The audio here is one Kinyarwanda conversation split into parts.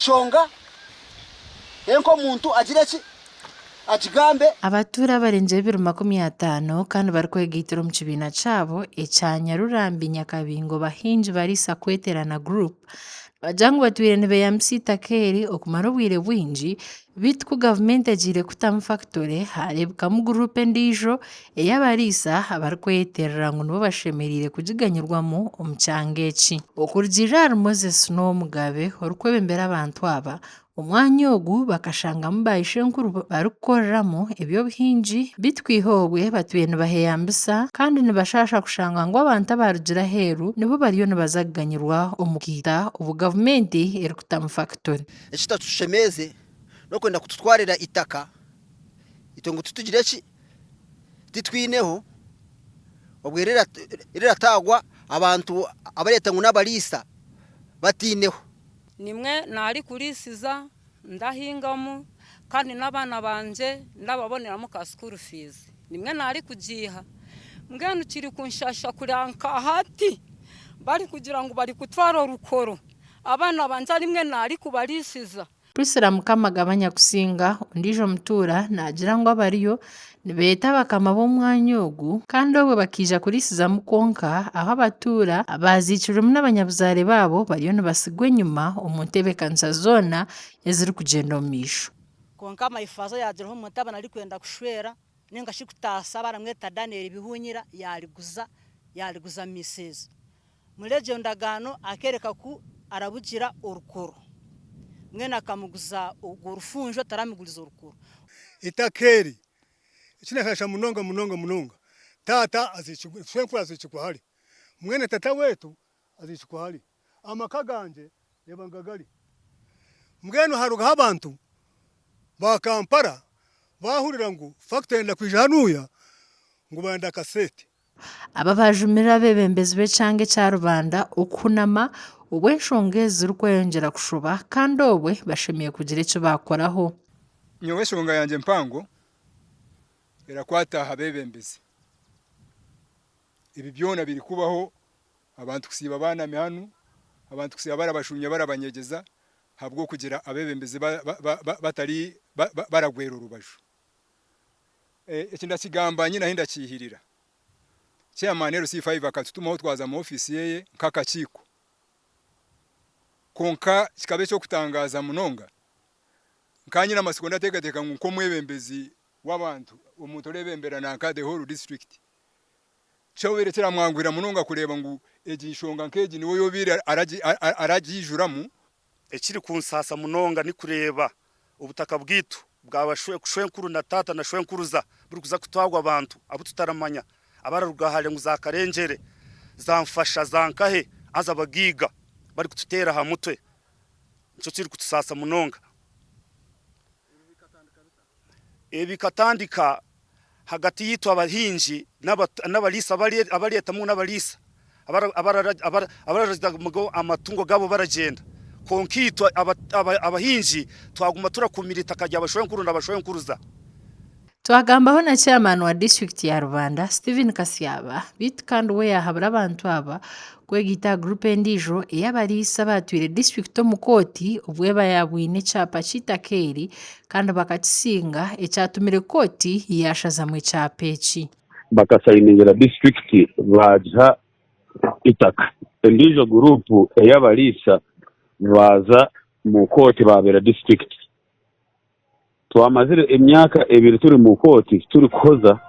shonga enko muntu agira ki ajigambe abatura barenze 250 kandi bari kwegitira mu kibina cyabo ecyanya Rurambi Nyakabingo bahinji barisa kweterana group bajangu batwire nebe ya Msitakeri okumara obwire bwingi bitku government agire kutamu factory harebwa mu group ndijo eyabarisa abari kweterera ngo nibo bashemerire kujiganyirwamo omucyangeki okurgira Moses no Mugabe orukwebembera abantu aba umwanya ogu bakashanga mubayishe nkuru barukoreramo ebyo bihinji bitwihobwe batuye nibaheyambisa kandi nibashasha kushanga ngo abantu abarugira heru nibo bariyo nibazaganyirwa omukita ubu government eri kutamu factory ekitatushemeze no kwenda kututwarira itaka itongo tutugire ki titwineho obwerera iratagwa abantu abareta ngo nabarisa batineho nimwe nari kurisiza ndahingamo kandi n'abana banje ndababoneramo ka school fees nimwe nari kugiha mbwenu kiri kunshasha kuranka hati bari kugira ngo bari kutwara rukoro abana banje rimwe nari kubarisiza Priscilla Mukamagabanya kusinga undijo mutura nagira ngo abariyo nibeta bakama bomwanya ogu kandi obwe bakija kurisiza mukonka aho abatura abaziciro n'abanyabuzare babo bariyo nibasigwe nyuma omuntebe kansa zona yaziri kugenda omisho konka amayifazo yagiraho umutabana ari kwenda kushwera nenga shikutasa baramweta Daniel bihunyira yariguza misezi mureje ndagano akereka ku arabugira urukoro mwena akamuguza urwo rufunjo taramiguriza urukoro itakeri ikinakasha munonga tata azicikwa azicikwa hari mwene tata wetu azicikwa hari amakaganje yabangagari mwenu haruga abantu ba Kampala bahurira ngo factory ndakwijanuya ngo banda kasete aba bajumira bebembezi becange cya rubanda okunama ubwenshongezi rukweyongera kushuba kandi obwe bashemiye kugira icyo bakoraho nyowe shonga yanje mpango erakwata habebembezi ibi byona biri kubaho abantu kusiba abana mihanu abantu kusiba barabashumya barabanyegeza habwo kugira abebembezi batari baragwera urubaju ekindakigamba nyina hinda kihirira chairman RC5 akatutumaho twaza mu office yeye nkakachiko konka kikabe cyo kutangaza munonga nkanyina masiko ndategateka nko mwebembezi w'abantu umuntu rebembera na Nkade Hall district cyoberekera mwangwira munonga kureba ngo egishonga nkeji niwo yobira aragijuramu ekiri kunsasa munonga ni kureba ubutaka bwitu bwabashwe nkuru na tata na shwe nkuruza buri kuza kutwagwa abantu abo tutaramanya abararugahale ngo zakarengere zamfasha zankahe azabagiga bari kututera ha mutwe cyo kiri kutusasa munonga ebikatandika hagati yitu abahinji n'abalisa abareta mu n'abalisa abaraza amatungo gabo baragenda konkitwa abahinji twaguma turakumira itaka rya abashwe nkuru n'abashwe nkuruza twagambaho na chairman wa district ya Rwanda Steven Kasiaba bit kandi we yahabura abantu aba kwegita group ndijo eyabarisa batwire district omukoti obwe bayabwine chapa chitakeri kandi bakakisinga ecyatumire koti yashaza mu cyapeki bakasayiningira district baja itaka ndijo group eyabarisa baza mu koti babera district twamazire emyaka ebiri turi mu koti turi koza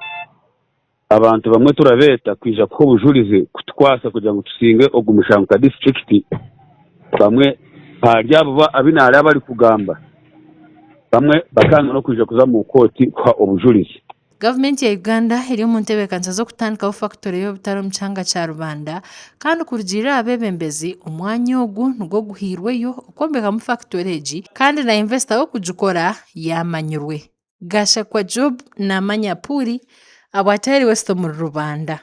abantu bamwe turabeta kwija ko bujurize kutwasa kugira ngo tusinge ogumushanka district bamwe haryabo abinara abari kugamba bamwe bakanga no kwija kuza mu koti kwa obujurize Government ya Uganda iri mu ntebe kanza zo kutandika factory yo bitaro mchanga cya rubanda kandi kurgira abebembezi umwanya ogu nugo guhirweyo ukombeka mu factory eji kandi na investor wo kujukora yamanyurwe gasha kwa job na manyapuri abwateri westo mu rubanda